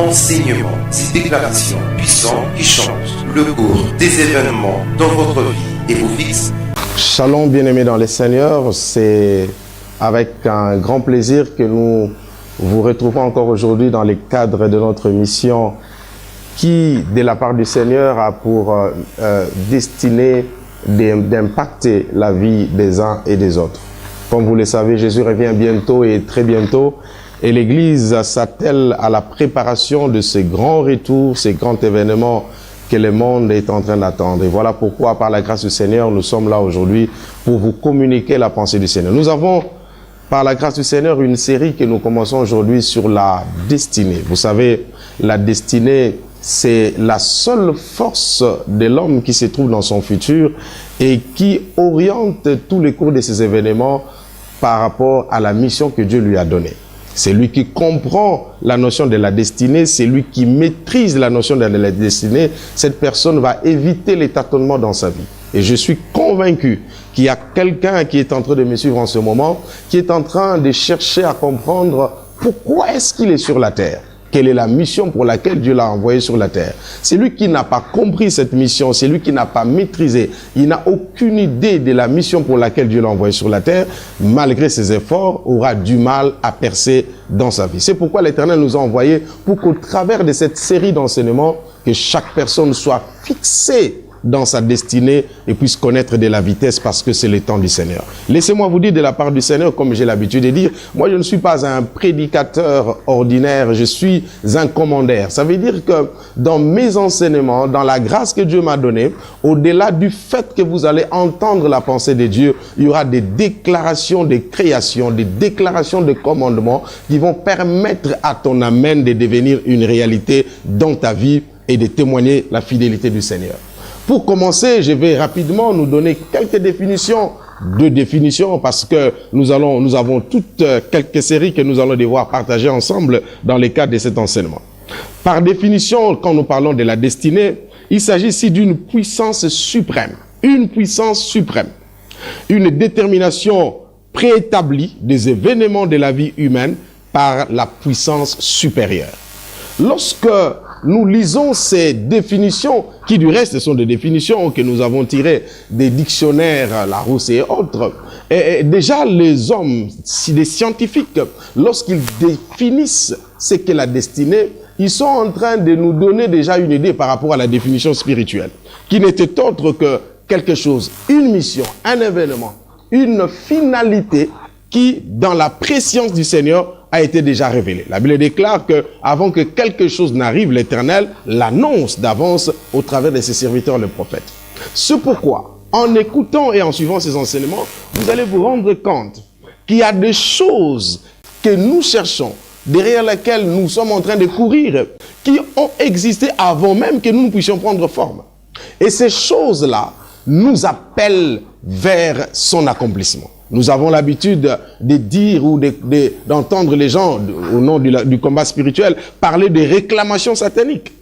enseignements et déclarations puissants qui changent le cours des événements dans votre vie et vos vies. Shalom bien-aimés dans les Seigneurs, c'est avec un grand plaisir que nous vous retrouvons encore aujourd'hui dans le cadre de notre mission qui, de la part du Seigneur, a pour destinée d'impacter la vie des uns et des autres. Comme vous le savez, Jésus revient bientôt et très bientôt, et l'Église s'attelle à la préparation de ce grand retour, ces grands événements que le monde est en train d'attendre. Et voilà pourquoi, par la grâce du Seigneur, nous sommes là aujourd'hui pour vous communiquer la pensée du Seigneur. Nous avons, par la grâce du Seigneur, une série que nous commençons aujourd'hui sur la destinée. Vous savez, la destinée, c'est la seule force de l'homme qui se trouve dans son futur et qui oriente tous les cours de ces événements par rapport à la mission que Dieu lui a donnée. C'est lui qui comprend la notion de la destinée, c'est lui qui maîtrise la notion de la destinée. Cette personne va éviter les tâtonnements dans sa vie. Et je suis convaincu qu'il y a quelqu'un qui est en train de me suivre en ce moment, qui est en train de chercher à comprendre pourquoi est-ce qu'il est sur la terre. Quelle est la mission pour laquelle Dieu l'a envoyé sur la terre? C'est lui qui n'a pas compris cette mission, c'est lui qui n'a pas maîtrisé. Il n'a aucune idée de la mission pour laquelle Dieu l'a envoyé sur la terre. Malgré ses efforts, aura du mal à percer dans sa vie. C'est pourquoi l'Éternel nous a envoyés pour qu'au travers de cette série d'enseignements, que chaque personne soit fixée dans sa destinée et puisse connaître de la vitesse parce que c'est le temps du Seigneur. Laissez-moi vous dire de la part du Seigneur, comme j'ai l'habitude de dire, moi je ne suis pas un prédicateur ordinaire, je suis un commandeur. Ça veut dire que dans mes enseignements, dans la grâce que Dieu m'a donnée, au-delà du fait que vous allez entendre la pensée de Dieu, il y aura des déclarations de création, des déclarations de commandement qui vont permettre à ton amen de devenir une réalité dans ta vie et de témoigner la fidélité du Seigneur. Pour commencer, je vais rapidement nous donner quelques définitions, deux définitions, parce que nous avons toutes quelques séries que nous allons devoir partager ensemble dans le cadre de cet enseignement. Par définition, quand nous parlons de la destinée, il s'agit ici d'une puissance suprême, une puissance suprême, une détermination préétablie des événements de la vie humaine par la puissance supérieure. Lorsque nous lisons ces définitions, qui du reste sont des définitions que nous avons tirées des dictionnaires Larousse et autres, et déjà les hommes, les scientifiques, lorsqu'ils définissent ce qu'est la destinée, ils sont en train de nous donner déjà une idée par rapport à la définition spirituelle, qui n'était autre que quelque chose, une mission, un événement, une finalité qui, dans la préscience du Seigneur, a été déjà révélé. La Bible déclare que avant que quelque chose n'arrive, l'Éternel l'annonce d'avance au travers de ses serviteurs, les prophètes. C'est pourquoi, en écoutant et en suivant ces enseignements, vous allez vous rendre compte qu'il y a des choses que nous cherchons, derrière lesquelles nous sommes en train de courir, qui ont existé avant même que nous ne puissions prendre forme. Et ces choses-là nous appellent vers son accomplissement. Nous avons l'habitude de dire ou d'entendre les gens, au nom du combat spirituel, parler de réclamation satanique.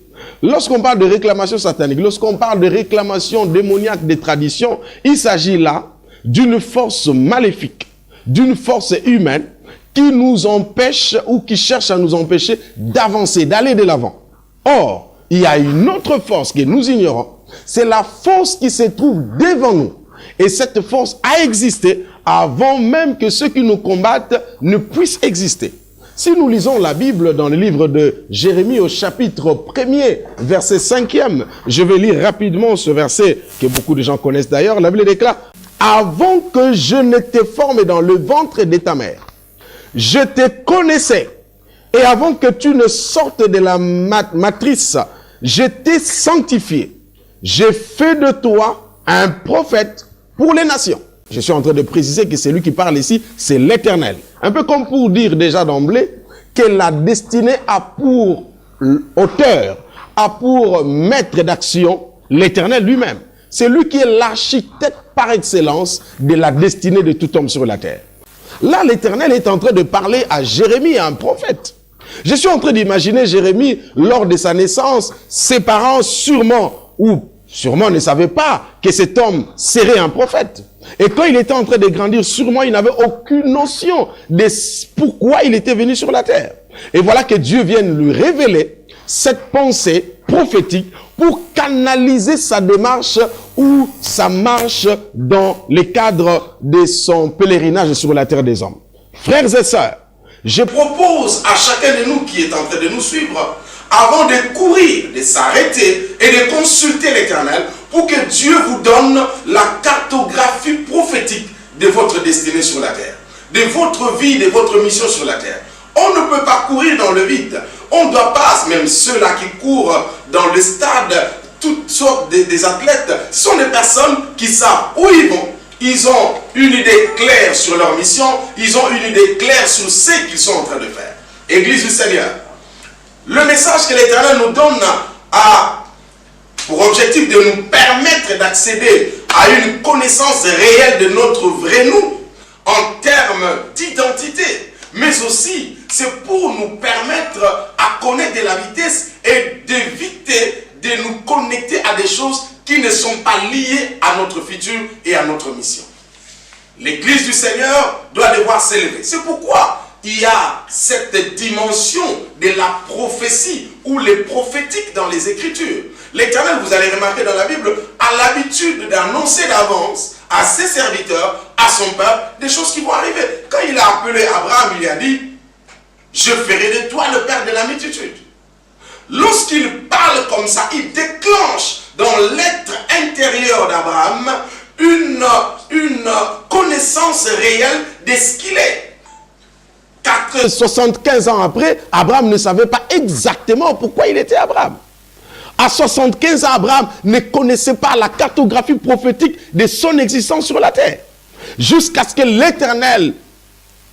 Lorsqu'on parle de réclamation satanique, lorsqu'on parle de réclamation démoniaque des traditions, il s'agit là d'une force maléfique, d'une force humaine qui nous empêche ou qui cherche à nous empêcher d'avancer, d'aller de l'avant. Or, il y a une autre force que nous ignorons, c'est la force qui se trouve devant nous. Et cette force a existé avant même que ceux qui nous combattent ne puissent exister. Si nous lisons la Bible dans le livre de Jérémie au chapitre 1er, verset 5e, je vais lire rapidement ce verset que beaucoup de gens connaissent d'ailleurs. La Bible déclare « Avant que je ne t'ai formé dans le ventre de ta mère, je te connaissais. Et avant que tu ne sortes de la matrice, je t'ai sanctifié. J'ai fait de toi un prophète pour les nations. » Je suis en train de préciser que celui qui parle ici, c'est l'Éternel. Un peu comme pour dire déjà d'emblée que la destinée a pour auteur, a pour maître d'action l'Éternel lui-même. C'est lui qui est l'architecte par excellence de la destinée de tout homme sur la terre. Là, l'Éternel est en train de parler à Jérémie, un prophète. Je suis en train d'imaginer Jérémie, lors de sa naissance, ses parents sûrement ne savaient pas que cet homme serait un prophète. Et quand il était en train de grandir, sûrement il n'avait aucune notion de pourquoi il était venu sur la terre. Et voilà que Dieu vient lui révéler cette pensée prophétique pour canaliser sa démarche ou sa marche dans le cadre de son pèlerinage sur la terre des hommes. Frères et sœurs, je propose à chacun de nous qui est en train de nous suivre, avant de courir, de s'arrêter et de consulter l'Éternel pour que Dieu vous donne la cartographie prophétique de votre destinée sur la terre, de votre vie, de votre mission sur la terre. On ne peut pas courir dans le vide. On ne doit pas, même ceux-là qui courent dans le stade, toutes sortes des athlètes, ce sont des personnes qui savent où ils vont. Ils ont une idée claire sur leur mission, ils ont une idée claire sur ce qu'ils sont en train de faire. Église du Seigneur, le message que l'Éternel nous donne a pour objectif de nous permettre d'accéder à une connaissance réelle de notre vrai nous, en termes d'identité, mais aussi c'est pour nous permettre à connaître de la vitesse et d'éviter de nous connecter à des choses qui ne sont pas liées à notre futur et à notre mission. L'Église du Seigneur doit devoir s'élever. C'est pourquoi il y a cette dimension de la prophétie ou les prophétiques dans les Écritures. L'Éternel, vous allez remarquer dans la Bible, a l'habitude d'annoncer d'avance à ses serviteurs, à son peuple, des choses qui vont arriver. Quand il a appelé Abraham, il lui a dit « Je ferai de toi le père de la multitude ». Lorsqu'il parle comme ça, il déclenche dans l'être intérieur d'Abraham une connaissance réelle de ce qu'il est. 75 ans après, Abraham ne savait pas exactement pourquoi il était Abraham. À 75 ans, Abraham ne connaissait pas la cartographie prophétique de son existence sur la terre. Jusqu'à ce que l'Éternel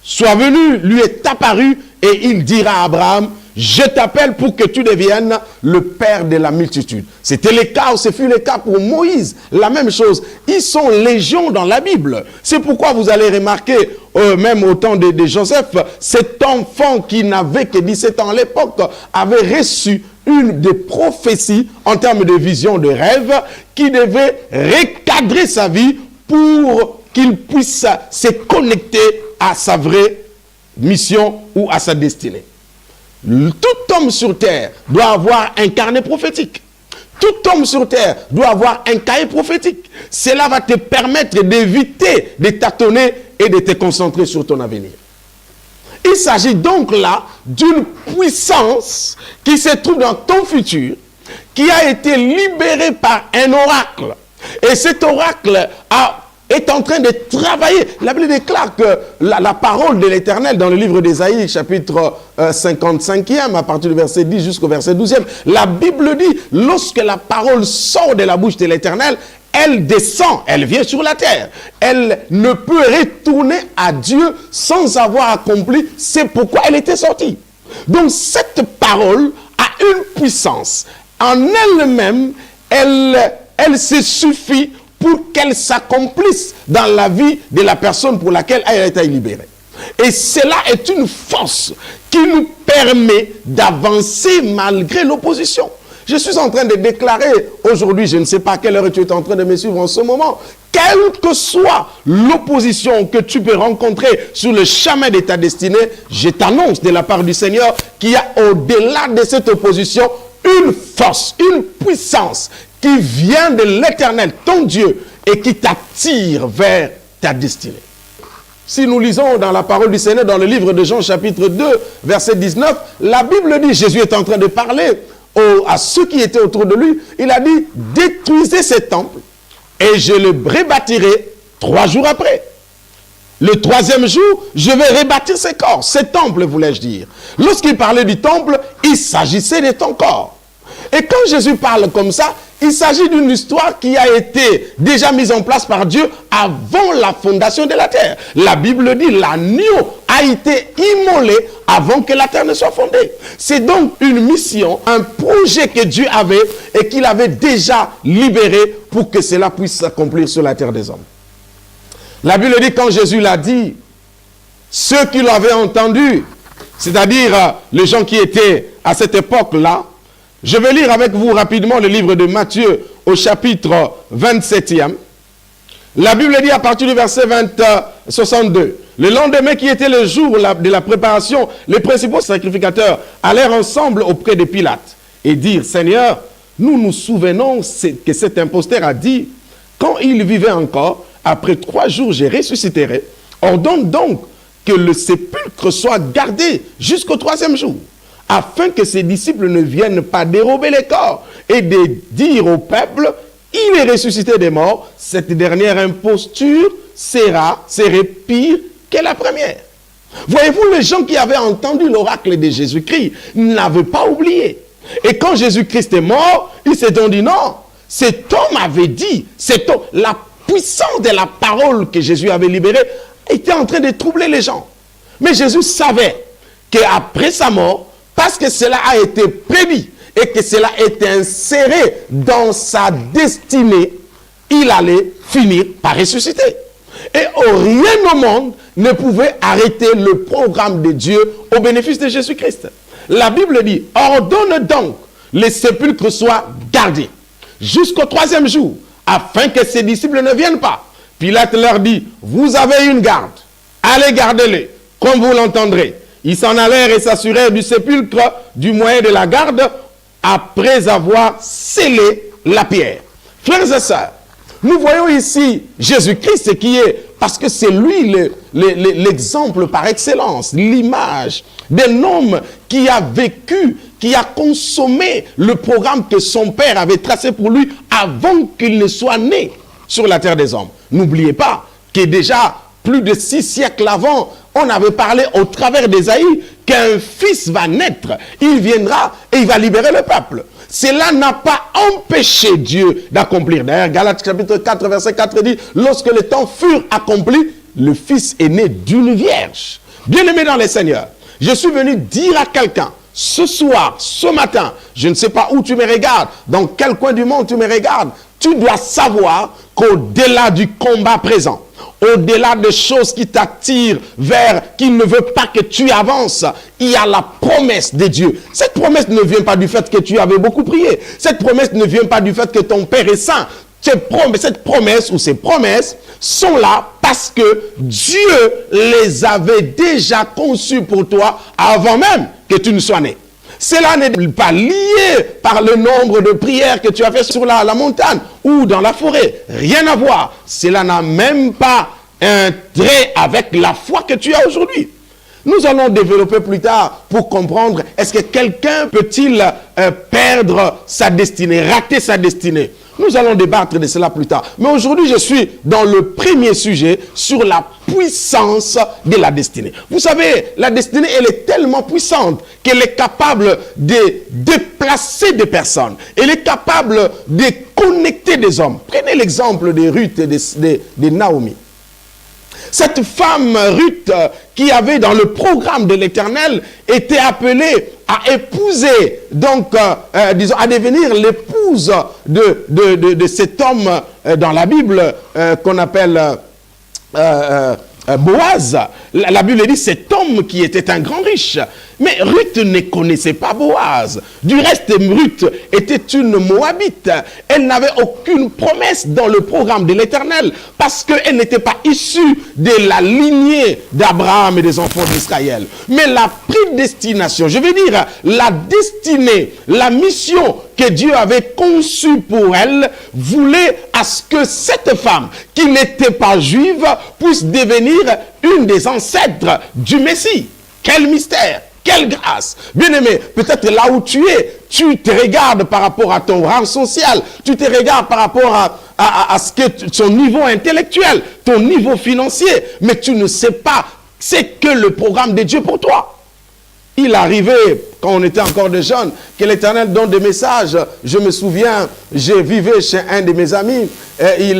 soit venu, lui est apparu et il dira à Abraham, je t'appelle pour que tu deviennes le père de la multitude. C'était le cas, ce fut le cas pour Moïse. La même chose. Ils sont légions dans la Bible. C'est pourquoi vous allez remarquer, même au temps de Joseph, cet enfant qui n'avait que 17 ans à l'époque, avait reçu une des prophéties en termes de vision, de rêve, qui devait recadrer sa vie pour qu'il puisse se connecter à sa vraie mission ou à sa destinée. Tout homme sur terre doit avoir un carnet prophétique. Tout homme sur terre doit avoir un cahier prophétique. Cela va te permettre d'éviter de tâtonner et de te concentrer sur ton avenir. Il s'agit donc là d'une puissance qui se trouve dans ton futur, qui a été libérée par un oracle. Et cet oracle est en train de travailler. La Bible déclare que la parole de l'Éternel dans le livre d'Ésaïe, chapitre 55e, à partir du verset 10 jusqu'au verset 12e, la Bible dit, lorsque la parole sort de la bouche de l'Éternel, elle descend, elle vient sur la terre. Elle ne peut retourner à Dieu sans avoir accompli c'est pourquoi elle était sortie. Donc cette parole a une puissance. En elle-même, elle se suffit pour qu'elle s'accomplisse dans la vie de la personne pour laquelle elle a été libérée. Et cela est une force qui nous permet d'avancer malgré l'opposition. Je suis en train de déclarer aujourd'hui, je ne sais pas à quelle heure tu es en train de me suivre en ce moment, quelle que soit l'opposition que tu peux rencontrer sur le chemin de ta destinée, je t'annonce de la part du Seigneur qu'il y a au-delà de cette opposition une force, une puissance qui vient de l'Éternel, ton Dieu, et qui t'attire vers ta destinée. Si nous lisons dans la parole du Seigneur, dans le livre de Jean, chapitre 2, verset 19, la Bible dit, Jésus est en train de parler à ceux qui étaient autour de lui, il a dit, détruisez ce temple, et je le rebâtirai 3 jours après. Le 3e jour, je vais rebâtir ce corps, ce temple, voulais-je dire. Lorsqu'il parlait du temple, il s'agissait de ton corps. Et quand Jésus parle comme ça, il s'agit d'une histoire qui a été déjà mise en place par Dieu avant la fondation de la terre. La Bible dit l'agneau a été immolé avant que la terre ne soit fondée. C'est donc une mission, un projet que Dieu avait et qu'il avait déjà libéré pour que cela puisse s'accomplir sur la terre des hommes. La Bible dit quand Jésus l'a dit, ceux qui l'avaient entendu, c'est-à-dire les gens qui étaient à cette époque-là, je vais lire avec vous rapidement le livre de Matthieu au chapitre 27e. La Bible dit à partir du verset 62. Le lendemain qui était le jour de la préparation, les principaux sacrificateurs allèrent ensemble auprès de Pilate et dire, Seigneur, nous nous souvenons que cet imposteur a dit, quand il vivait encore, après 3 jours, je ressusciterai. Ordonne donc que le sépulcre soit gardé jusqu'au 3e jour, afin que ses disciples ne viennent pas dérober les corps et de dire au peuple, il est ressuscité des morts. Cette dernière imposture serait pire que la première. Voyez-vous, les gens qui avaient entendu l'oracle de Jésus-Christ n'avaient pas oublié. Et quand Jésus-Christ est mort, ils se sont dit non, cet homme avait dit, la puissance de la parole que Jésus avait libérée était en train de troubler les gens. Mais Jésus savait qu'après sa mort, parce que cela a été prédit et que cela était inséré dans sa destinée, il allait finir par ressusciter. Et rien au monde ne pouvait arrêter le programme de Dieu au bénéfice de Jésus-Christ. La Bible dit, ordonne donc les sépulcres soient gardés jusqu'au 3e jour, afin que ses disciples ne viennent pas. Pilate leur dit, vous avez une garde, allez garder-les, comme vous l'entendrez. Ils s'en allèrent et s'assurèrent du sépulcre du moyen de la garde, après avoir scellé la pierre. Frères et sœurs, nous voyons ici Jésus-Christ qui est, parce que c'est lui l'exemple par excellence, l'image d'un homme qui a vécu, qui a consommé le programme que son père avait tracé pour lui avant qu'il ne soit né sur la terre des hommes. N'oubliez pas que déjà plus de 6 siècles avant, on avait parlé au travers d'Ésaïe qu'un fils va naître, il viendra et il va libérer le peuple. Cela n'a pas empêché Dieu d'accomplir. D'ailleurs, Galates chapitre 4, verset 4 dit, lorsque les temps furent accomplis, le fils est né d'une vierge. Bien-aimé dans les Seigneurs, je suis venu dire à quelqu'un, ce soir, ce matin, je ne sais pas où tu me regardes, dans quel coin du monde tu me regardes, tu dois savoir qu'au-delà du combat présent, au-delà des choses qui t'attirent vers, qui ne veut pas que tu avances, il y a la promesse de Dieu. Cette promesse ne vient pas du fait que tu avais beaucoup prié. Cette promesse ne vient pas du fait que ton Père est saint. Cette promesse ou ces promesses sont là parce que Dieu les avait déjà conçues pour toi avant même que tu ne sois né. Cela n'est pas lié par le nombre de prières que tu as fait sur la montagne ou dans la forêt. Rien à voir. Cela n'a même pas un trait avec la foi que tu as aujourd'hui. Nous allons développer plus tard pour comprendre, est-ce que quelqu'un peut-il perdre sa destinée, rater sa destinée? Nous allons débattre de cela plus tard. Mais aujourd'hui, je suis dans le premier sujet sur la puissance de la destinée. Vous savez, la destinée, elle est tellement puissante qu'elle est capable de déplacer des personnes. Elle est capable de connecter des hommes. Prenez l'exemple de Ruth et de Naomi. Cette femme, Ruth, qui avait dans le programme de l'Éternel, était appelée à épouser, donc, disons, à devenir l'épouse de cet homme dans la Bible qu'on appelle Boaz. La Bible dit cet homme qui était un grand riche. Mais Ruth ne connaissait pas Boaz. Du reste, Ruth était une Moabite. Elle n'avait aucune promesse dans le programme de l'Éternel parce qu'elle n'était pas issue de la lignée d'Abraham et des enfants d'Israël. Mais la prédestination, je veux dire la destinée, la mission que Dieu avait conçue pour elle, voulait à ce que cette femme, qui n'était pas juive, puisse devenir une des ancêtres du Messie. Quel mystère! Quelle grâce! Bien-aimé, peut-être là où tu es, tu te regardes par rapport à ton rang social, tu te regardes par rapport à ce que son niveau intellectuel, ton niveau financier, mais tu ne sais pas c'est que le programme de Dieu pour toi. Il arrivait, quand on était encore des jeunes, que l'Éternel donne des messages. Je me souviens, je vivais chez un de mes amis,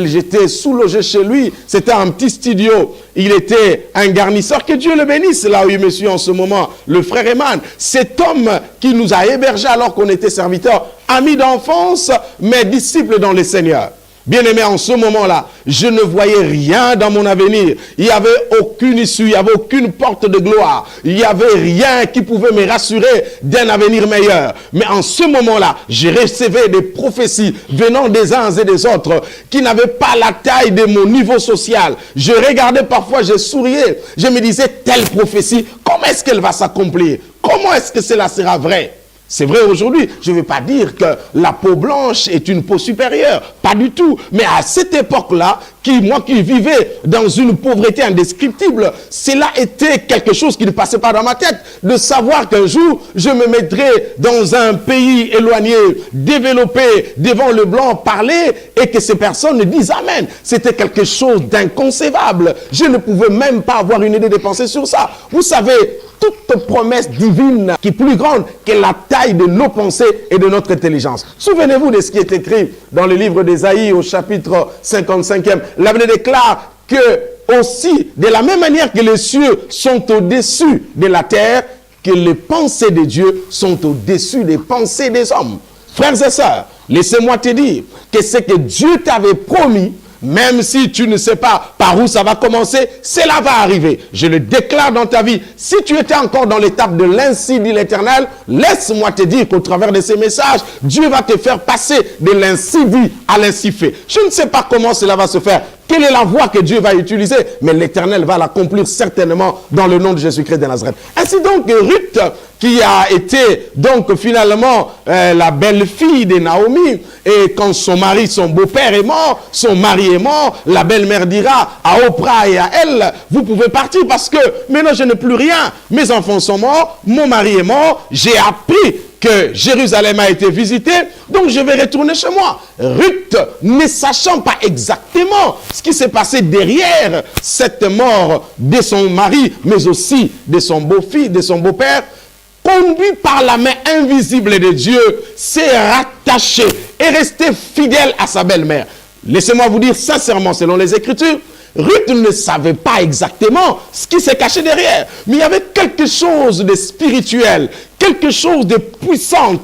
j'étais sous-logé chez lui, c'était un petit studio. Il était un garnisseur, que Dieu le bénisse, là où je suis en ce moment, le frère Eman. Cet homme qui nous a hébergés alors qu'on était serviteurs, amis d'enfance, mais disciples dans le Seigneur. Bien-aimé, en ce moment-là, je ne voyais rien dans mon avenir. Il n'y avait aucune issue, il n'y avait aucune porte de gloire. Il n'y avait rien qui pouvait me rassurer d'un avenir meilleur. Mais en ce moment-là, je recevais des prophéties venant des uns et des autres qui n'avaient pas la taille de mon niveau social. Je regardais parfois, je souriais. Je me disais, telle prophétie, comment est-ce qu'elle va s'accomplir? Comment est-ce que cela sera vrai? C'est vrai aujourd'hui, je ne veux pas dire que la peau blanche est une peau supérieure, pas du tout. Mais à cette époque-là, moi qui vivais dans une pauvreté indescriptible, cela était quelque chose qui ne passait pas dans ma tête, de savoir qu'un jour, je me mettrais dans un pays éloigné, développé, devant le blanc, parler, et que ces personnes disent Amen. C'était quelque chose d'inconcevable. Je ne pouvais même pas avoir une idée de penser sur ça. Vous savez, toute promesse divine qui est plus grande que la taille de nos pensées et de notre intelligence. Souvenez-vous de ce qui est écrit dans le livre d'Ésaïe au chapitre 55e. La Bible déclare que aussi, de la même manière que les cieux sont au-dessus de la terre, que les pensées de Dieu sont au-dessus des pensées des hommes. Frères et sœurs, laissez-moi te dire que ce que Dieu t'avait promis, même si tu ne sais pas par où ça va commencer, cela va arriver. Je le déclare dans ta vie. Si tu étais encore dans l'étape de l'ainsi dit l'Éternel, laisse-moi te dire qu'au travers de ces messages, Dieu va te faire passer de l'ainsi dit à l'ainsi fait. Je ne sais pas comment cela va se faire. Quelle est la voie que Dieu va utiliser? Mais l'Éternel va l'accomplir certainement dans le nom de Jésus-Christ de Nazareth. Ainsi donc, Ruth, qui a été donc finalement la belle-fille de Naomi, et quand son mari, son beau-père est mort, son mari est mort, la belle-mère dira à Oprah et à elle, vous pouvez partir parce que maintenant je n'ai plus rien, mes enfants sont morts, mon mari est mort, j'ai appris que Jérusalem a été visitée, donc je vais retourner chez moi. Ruth, ne sachant pas exactement ce qui s'est passé derrière cette mort de son mari, mais aussi de son beau-fils, de son beau-père, conduit par la main invisible de Dieu, s'est rattaché et resté fidèle à sa belle-mère. Laissez-moi vous dire sincèrement, selon les Écritures, Ruth ne savait pas exactement ce qui s'est caché derrière. Mais il y avait quelque chose de spirituel, quelque chose de puissant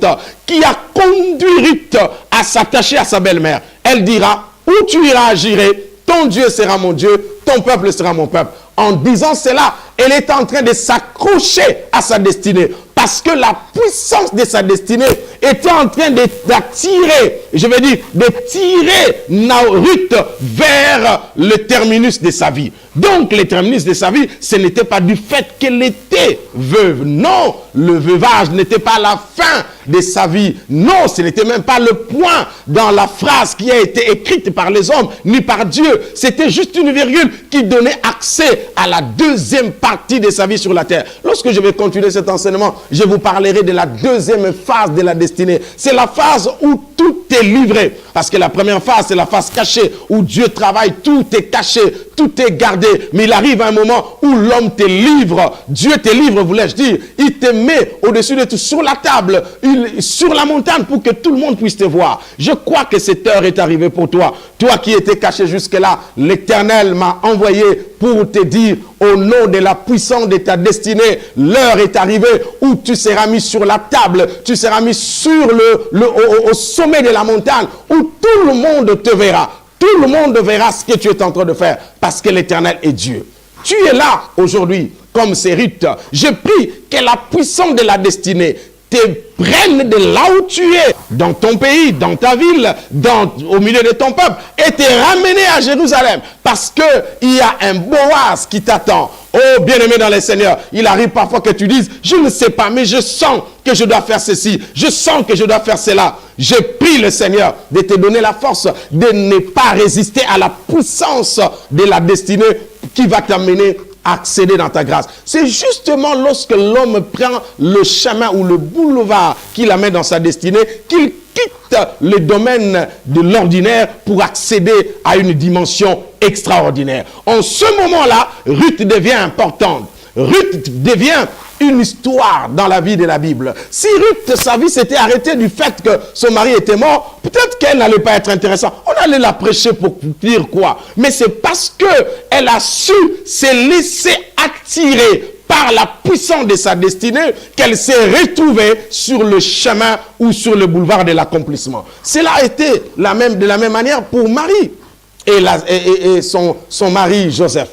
qui a conduit Ruth à s'attacher à sa belle-mère. Elle dira, où tu iras, j'irai, ton Dieu sera mon Dieu, ton peuple sera mon peuple. En disant cela, elle est en train de s'accrocher à sa destinée. Parce que la puissance de sa destinée était en train d'attirer, je vais dire, de tirer Ruth vers le terminus de sa vie. Donc, le terminus de sa vie, ce n'était pas du fait qu'elle était veuve. Non, le veuvage n'était pas la fin de sa vie. Non, ce n'était même pas le point dans la phrase qui a été écrite par les hommes, ni par Dieu. C'était juste une virgule qui donnait accès à la deuxième partie de sa vie sur la terre. Lorsque je vais continuer cet enseignement, je vous parlerai de la deuxième phase de la destinée. C'est la phase où tout est livré. Parce que la première phase, c'est la phase cachée, où Dieu travaille, tout est caché, tout est gardé. Mais il arrive un moment où l'homme te livre. Dieu te livre, voulais-je dire. Il te met au-dessus de tout, sur la table, sur la montagne, pour que tout le monde puisse te voir. Je crois que cette heure est arrivée pour toi. Toi qui étais caché jusque-là, l'Éternel m'a envoyé pour te dire, au nom de la puissance de ta destinée, l'heure est arrivée où tu seras mis sur la table, tu seras mis sur au sommet de la montagne, où tout le monde te verra. Tout le monde verra ce que tu es en train de faire, parce que l'Éternel est Dieu. Tu es là aujourd'hui, comme c'est Ruth. Je prie que la puissance de la destinée te prenne de là où tu es, dans ton pays, dans ta ville, au milieu de ton peuple, et te ramener à Jérusalem, parce qu'il y a un Boaz qui t'attend. Oh, bien-aimé dans le Seigneur, il arrive parfois que tu dises, je ne sais pas, mais je sens que je dois faire ceci, je sens que je dois faire cela. Je prie le Seigneur de te donner la force de ne pas résister à la puissance de la destinée qui va t'amener à accéder dans ta grâce. C'est justement lorsque l'homme prend le chemin ou le boulevard qui l'amène dans sa destinée qu'il quitte le domaine de l'ordinaire pour accéder à une dimension extraordinaire. En ce moment-là, Ruth devient importante. Ruth devient une histoire dans la vie de la Bible. Si Ruth, sa vie s'était arrêtée du fait que son mari était mort, peut-être qu'elle n'allait pas être intéressante. On allait la prêcher pour dire quoi? Mais c'est parce qu'elle a su se laisser attirer par la puissance de sa destinée qu'elle s'est retrouvée sur le chemin ou sur le boulevard de l'accomplissement. Cela a été de la même manière pour Marie et son mari Joseph.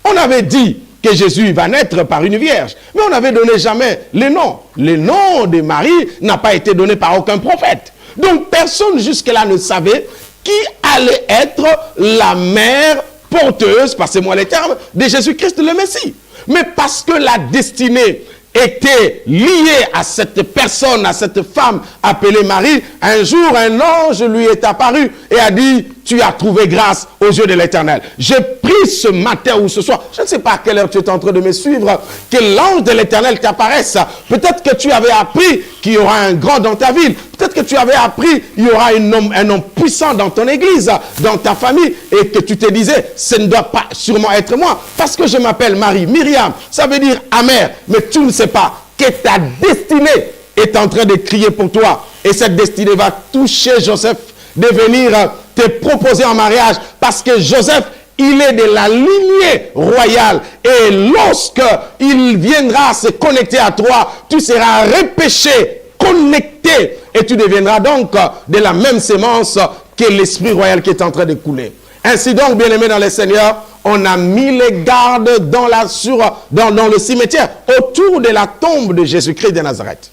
On avait dit que Jésus va naître par une vierge. Mais on n'avait donné jamais les noms. Le nom de Marie n'a pas été donné par aucun prophète. Donc personne jusque-là ne savait qui allait être la mère porteuse, passez-moi les termes, de Jésus-Christ le Messie. Mais parce que la destinée était lié à cette personne, à cette femme appelée Marie, un jour un ange lui est apparu et a dit, tu as trouvé grâce aux yeux de l'Éternel. J'ai pris ce matin ou ce soir, je ne sais pas à quelle heure tu es en train de me suivre, que l'ange de l'Éternel t'apparaisse. Peut-être que tu avais appris qu'il y aura un grand dans ta ville. Peut-être que tu avais appris qu'il y aura un homme puissant dans ton église, dans ta famille, et que tu te disais, ce ne doit pas sûrement être moi, parce que je m'appelle Marie. Myriam, ça veut dire amère, mais tu ne sais pas que ta destinée est en train de crier pour toi. Et cette destinée va toucher Joseph de venir te proposer en mariage, parce que Joseph, il est de la lignée royale. Et lorsque il viendra se connecter à toi, tu seras repêché, connecté, et tu deviendras donc de la même sémence que l'esprit royal qui est en train de couler. Ainsi donc, bien-aimés dans le Seigneur, on a mis les gardes dans le cimetière, autour de la tombe de Jésus-Christ de Nazareth.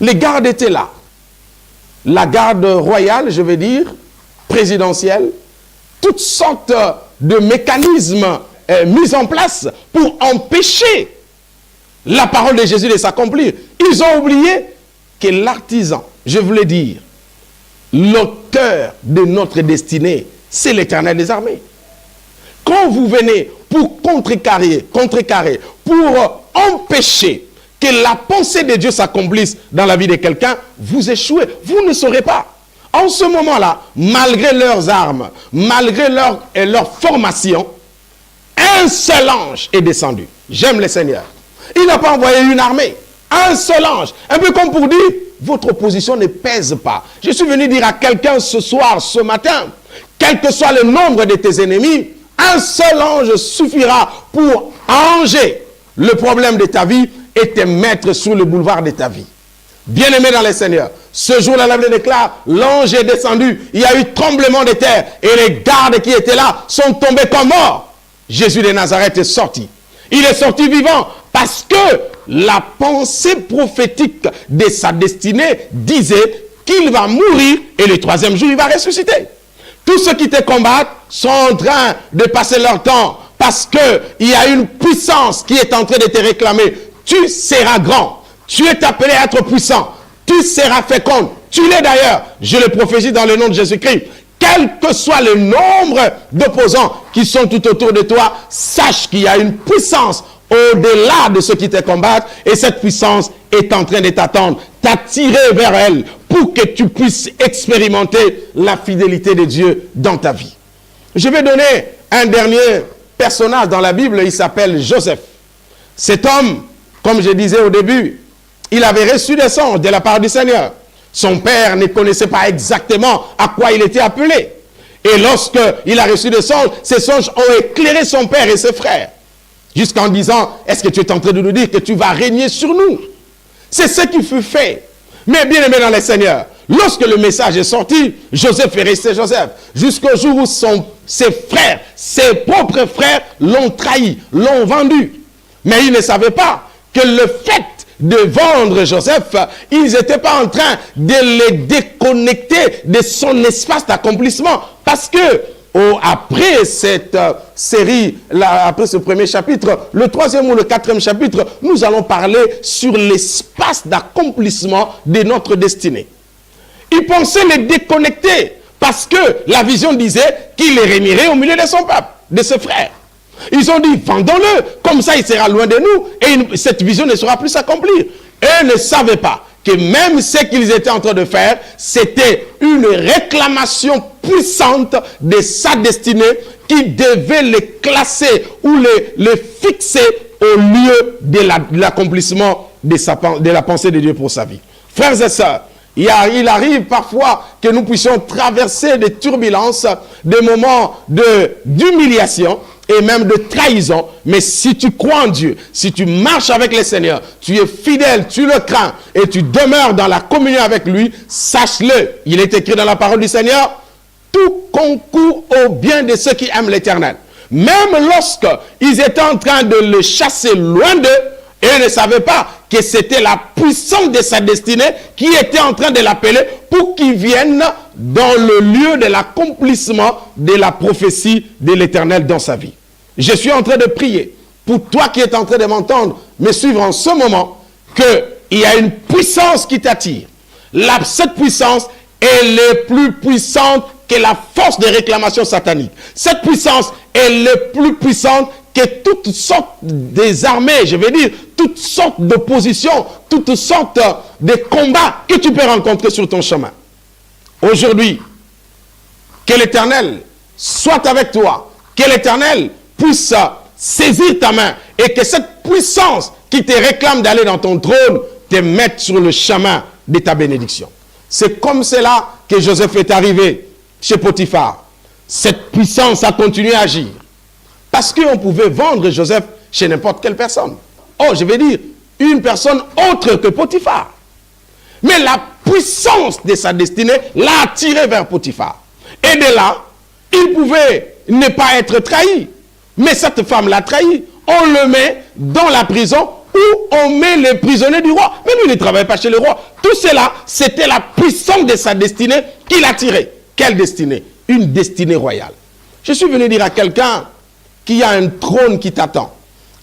Les gardes étaient là. La garde royale, je veux dire, présidentielle, toutes sortes de mécanismes mis en place pour empêcher la parole de Jésus de s'accomplir. Ils ont oublié que l'artisan, je voulais dire, l'auteur de notre destinée, c'est l'Éternel des armées. Quand vous venez pour contrecarrer, pour empêcher que la pensée de Dieu s'accomplisse dans la vie de quelqu'un, vous échouez. Vous ne saurez pas. En ce moment-là, malgré leurs armes, malgré leur formation, un seul ange est descendu. J'aime le Seigneur. Il n'a pas envoyé une armée. Un seul ange. Un peu comme pour dire, votre opposition ne pèse pas. Je suis venu dire à quelqu'un ce soir, ce matin, quel que soit le nombre de tes ennemis, un seul ange suffira pour arranger le problème de ta vie et te mettre sur le boulevard de ta vie. Bien-aimé dans le Seigneur, ce jour-là, la Bible déclare, l'ange est descendu, il y a eu tremblement de terre, et les gardes qui étaient là sont tombés comme morts. Jésus de Nazareth est sorti. Il est sorti vivant parce que la pensée prophétique de sa destinée disait qu'il va mourir et le troisième jour, il va ressusciter. Tous ceux qui te combattent sont en train de passer leur temps parce qu'il y a une puissance qui est en train de te réclamer. Tu seras grand. Tu es appelé à être puissant. Tu seras fécond. Tu l'es d'ailleurs. Je le prophétise dans le nom de Jésus-Christ. Quel que soit le nombre d'opposants qui sont tout autour de toi, sache qu'il y a une puissance au-delà de ceux qui te combattent. Et cette puissance est en train de t'attendre, t'attirer vers elle pour que tu puisses expérimenter la fidélité de Dieu dans ta vie. Je vais donner un dernier personnage dans la Bible. Il s'appelle Joseph. Cet homme, comme je disais au début, il avait reçu des songes de la part du Seigneur. Son père ne connaissait pas exactement à quoi il était appelé. Et lorsqu'il a reçu des songes, ces songes ont éclairé son père et ses frères. Jusqu'en disant, est-ce que tu es en train de nous dire que tu vas régner sur nous? C'est ce qui fut fait. Mais bien aimé dans le Seigneur, lorsque le message est sorti, Joseph est resté Joseph. Jusqu'au jour où ses frères, ses propres frères l'ont trahi, l'ont vendu. Mais ils ne savaient pas que le fait de vendre Joseph, ils n'étaient pas en train de le déconnecter de son espace d'accomplissement. Parce que après cette série, après ce premier chapitre, le troisième ou le quatrième chapitre, nous allons parler sur l'espace d'accomplissement de notre destinée. Ils pensaient le déconnecter parce que la vision disait qu'il les réunirait au milieu de son peuple, de ses frères. Ils ont dit, vendons-le, comme ça il sera loin de nous et cette vision ne sera plus s'accomplir. Eux ne savaient pas que même ce qu'ils étaient en train de faire, c'était une réclamation puissante de sa destinée qui devait le classer ou le fixer au lieu de l'accomplissement de la pensée de Dieu pour sa vie. Frères et sœurs, il arrive parfois que nous puissions traverser des turbulences, des moments d'humiliation et même de trahison. Mais si tu crois en Dieu, si tu marches avec le Seigneur, tu es fidèle, tu le crains et tu demeures dans la communion avec lui, sache-le, il est écrit dans la parole du Seigneur, tout concourt au bien de ceux qui aiment l'Éternel. Même lorsqu'ils étaient en train de le chasser loin d'eux, et ils ne savaient pas que c'était la puissance de sa destinée qui était en train de l'appeler pour qu'il vienne dans le lieu de l'accomplissement de la prophétie de l'Éternel dans sa vie. Je suis en train de prier pour toi qui es en train de m'entendre me suivre en ce moment qu'il y a une puissance qui t'attire. Cette puissance, elle est plus puissante que la force de réclamation satanique. Cette puissance, elle est plus puissante que toutes sortes des armées, je veux dire, toutes sortes d'oppositions, toutes sortes de combats que tu peux rencontrer sur ton chemin. Aujourd'hui, que l'Éternel soit avec toi, que l'Éternel puisse saisir ta main et que cette puissance qui te réclame d'aller dans ton trône te mette sur le chemin de ta bénédiction. C'est comme cela que Joseph est arrivé chez Potiphar. Cette puissance a continué à agir. Parce qu'on pouvait vendre Joseph chez n'importe quelle personne. Oh, je vais dire, une personne autre que Potiphar. Mais la puissance de sa destinée l'a attiré vers Potiphar. Et de là, il pouvait ne pas être trahi. Mais cette femme l'a trahi. On le met dans la prison où on met les prisonniers du roi. Mais lui, il ne travaille pas chez le roi. Tout cela, c'était la puissance de sa destinée qui l'a tiré. Quelle destinée? Une destinée royale. Je suis venu dire à quelqu'un qu'il y a un trône qui t'attend.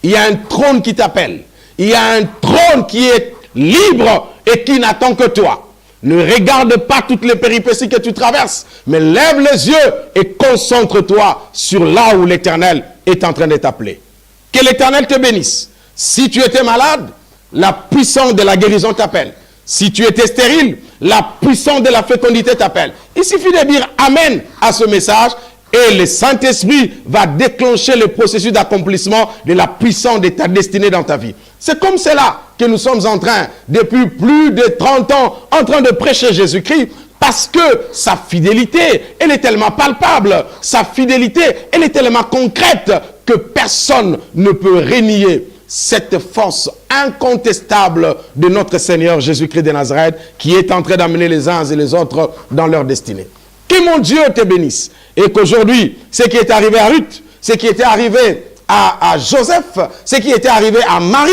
Il y a un trône qui t'appelle. Il y a un trône qui est libre et qui n'attend que toi. Ne regarde pas toutes les péripéties que tu traverses, mais lève les yeux et concentre-toi sur là où l'Éternel est en train de t'appeler. Que l'Éternel te bénisse. Si tu étais malade, la puissance de la guérison t'appelle. Si tu étais stérile, la puissance de la fécondité t'appelle. Il suffit de dire Amen à ce message et le Saint-Esprit va déclencher le processus d'accomplissement de la puissance de ta destinée dans ta vie. C'est comme cela que nous sommes en train, depuis plus de 30 ans, en train de prêcher Jésus-Christ, parce que sa fidélité, elle est tellement palpable, sa fidélité, elle est tellement concrète que personne ne peut renier cette force incontestable de notre Seigneur Jésus-Christ de Nazareth qui est en train d'amener les uns et les autres dans leur destinée. Que mon Dieu te bénisse et qu'aujourd'hui, ce qui est arrivé à Ruth, ce qui était arrivé à Joseph, ce qui était arrivé à Marie,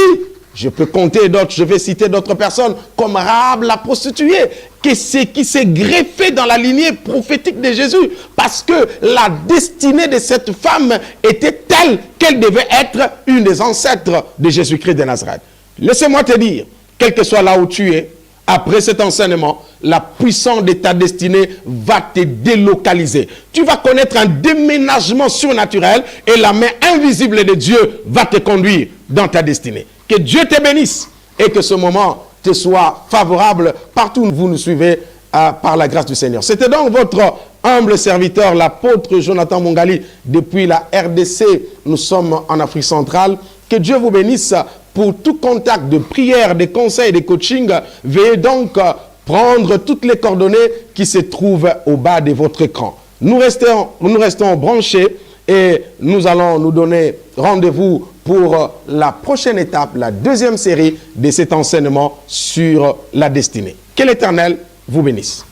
je peux compter d'autres, je vais citer d'autres personnes comme Rahab la prostituée, qui s'est greffé dans la lignée prophétique de Jésus parce que la destinée de cette femme était telle qu'elle devait être une des ancêtres de Jésus-Christ de Nazareth. Laissez-moi te dire, quel que soit là où tu es, après cet enseignement, la puissance de ta destinée va te délocaliser. Tu vas connaître un déménagement surnaturel et la main invisible de Dieu va te conduire dans ta destinée. Que Dieu te bénisse et que ce moment te soit favorable partout où vous nous suivez par la grâce du Seigneur. C'était donc votre humble serviteur, l'apôtre Jonathan Mongali, depuis la RDC. Nous sommes en Afrique centrale. Que Dieu vous bénisse. Pour tout contact de prière, de conseils, de coaching, veuillez donc prendre toutes les coordonnées qui se trouvent au bas de votre écran. Nous restons branchés et nous allons nous donner rendez-vous pour la prochaine étape, la deuxième série de cet enseignement sur la destinée. Que l'Éternel vous bénisse.